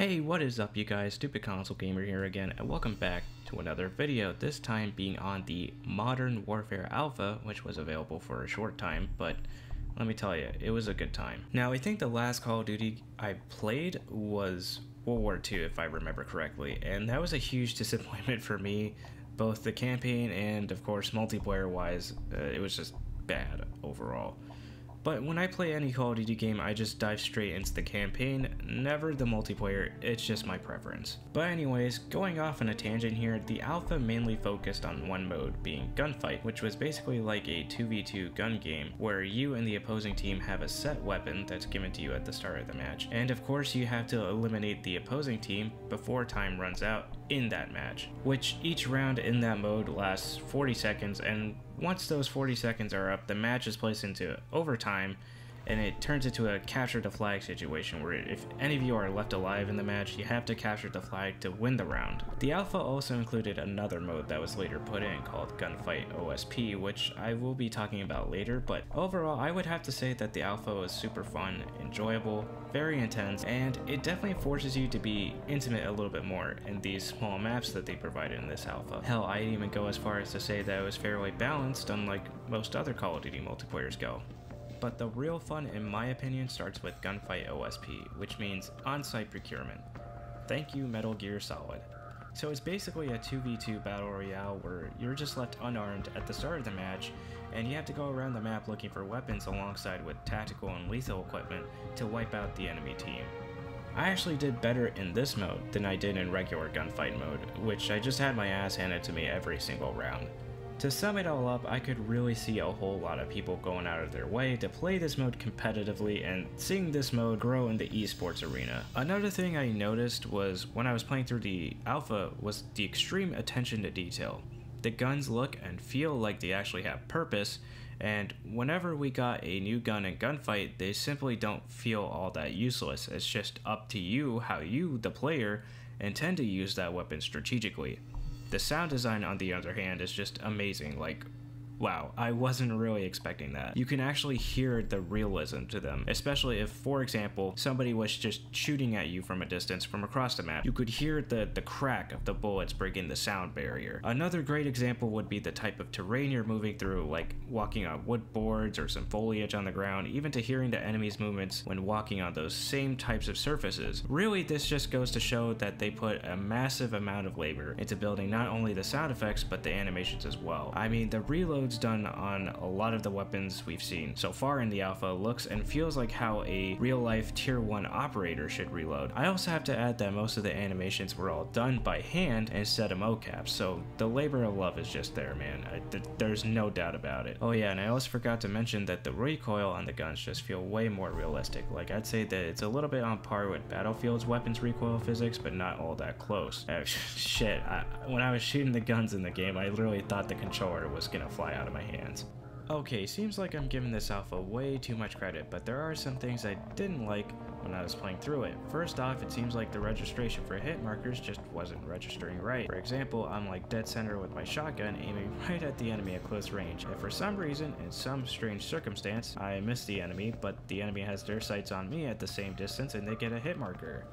Hey, what is up you guys? Stupid Console Gamer here again, and welcome back to another video, this time being on the Modern Warfare Alpha, which was available for a short time, but let me tell you, it was a good time. Now, I think the last Call of Duty I played was World War II, if I remember correctly, and that was a huge disappointment for me, both the campaign and, of course, multiplayer-wise. It was just bad overall. But when I play any Call of Duty game, I just dive straight into the campaign, never the multiplayer, it's just my preference. But anyways, going off on a tangent here, the alpha mainly focused on one mode, being Gunfight, which was basically like a 2v2 gun game, where you and the opposing team have a set weapon that's given to you at the start of the match. And of course you have to eliminate the opposing team before time runs out in that match, which each round in that mode lasts 40 seconds, and once those 40 seconds are up, the match is placed into overtime, and it turns into a capture the flag situation where if any of you are left alive in the match, you have to capture the flag to win the round. The alpha also included another mode that was later put in called Gunfight OSP, which I will be talking about later, but overall I would have to say that the alpha was super fun, enjoyable, very intense, and it definitely forces you to be intimate a little bit more in these small maps that they provided in this alpha. Hell, I'd even go as far as to say that it was fairly balanced, unlike most other Call of Duty multiplayers go. But the real fun, in my opinion, starts with Gunfight OSP, which means on-site procurement. Thank you, Metal Gear Solid. So it's basically a 2v2 battle royale where you're just left unarmed at the start of the match, and you have to go around the map looking for weapons alongside with tactical and lethal equipment to wipe out the enemy team. I actually did better in this mode than I did in regular Gunfight mode, which I just had my ass handed to me every single round. To sum it all up, I could really see a whole lot of people going out of their way to play this mode competitively and seeing this mode grow in the esports arena. Another thing I noticed was when I was playing through the alpha was the extreme attention to detail. The guns look and feel like they actually have purpose, and whenever we got a new gun in Gunfight, they simply don't feel all that useless. It's just up to you how you, the player, intend to use that weapon strategically. The sound design, on the other hand, is just amazing. Like, wow, I wasn't really expecting that. You can actually hear the realism to them, especially if, for example, somebody was just shooting at you from a distance from across the map. You could hear the crack of the bullets breaking the sound barrier. Another great example would be the type of terrain you're moving through, like walking on wood boards or some foliage on the ground, even to hearing the enemy's movements when walking on those same types of surfaces. Really, this just goes to show that they put a massive amount of labor into building not only the sound effects, but the animations as well. I mean, the reload done on a lot of the weapons we've seen so far in the alpha looks and feels like how a real-life tier 1 operator should reload. I also have to add that most of the animations were all done by hand instead of mocap, so the labor of love is just there, man. There's no doubt about it. Oh yeah, and I also forgot to mention that the recoil on the guns just feel way more realistic. Like, I'd say that it's a little bit on par with Battlefield's weapons recoil physics, but not all that close. Shit, when I was shooting the guns in the game, I literally thought the controller was gonna fly out of my hands. Okay, seems like I'm giving this alpha way too much credit, but there are some things I didn't like when I was playing through it. First off, it seems like the registration for hit markers just wasn't registering right. For example, I'm like dead center with my shotgun aiming right at the enemy at close range, and for some reason, in some strange circumstance, I miss the enemy, but the enemy has their sights on me at the same distance and they get a hit marker.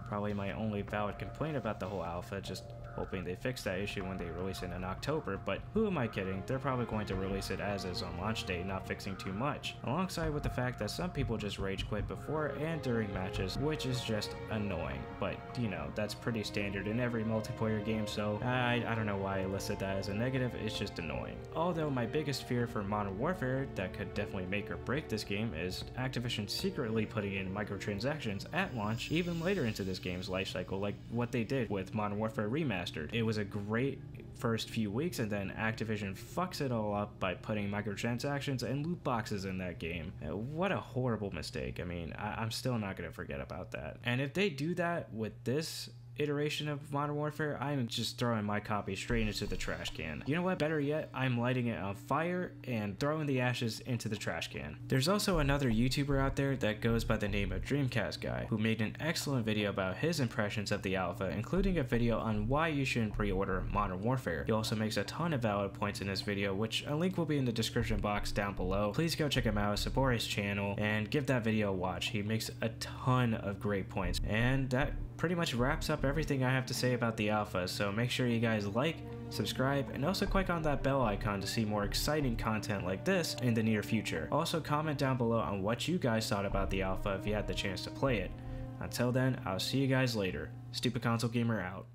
Probably my only valid complaint about the whole alpha, just hoping they fix that issue when they release it in October, but who am I kidding? They're probably going to release it as is on launch day, not fixing too much. Alongside with the fact that some people just rage quit before and during matches, which is just annoying, but you know, that's pretty standard in every multiplayer game, so I don't know why I listed that as a negative, it's just annoying. Although my biggest fear for Modern Warfare that could definitely make or break this game is Activision secretly putting in microtransactions at launch even later into this game's lifecycle, like what they did with Modern Warfare Remastered. It was a great first few weeks, and then Activision fucks it all up by putting microtransactions and loot boxes in that game. What a horrible mistake. I mean, I'm still not going to forget about that. And if they do that with this iteration of Modern Warfare, I'm just throwing my copy straight into the trash can. You know what? Better yet, I'm lighting it on fire and throwing the ashes into the trash can. There's also another YouTuber out there that goes by the name of Dreamcast Guy, who made an excellent video about his impressions of the alpha, including a video on why you shouldn't pre-order Modern Warfare. He also makes a ton of valid points in this video, which a link will be in the description box down below. Please go check him out, support his channel, and give that video a watch. He makes a ton of great points, and that pretty much wraps up everything I have to say about the alpha, so make sure you guys like, subscribe, and also click on that bell icon to see more exciting content like this in the near future. Also comment down below on what you guys thought about the alpha if you had the chance to play it. Until then, I'll see you guys later. Stupid Console Gamer out.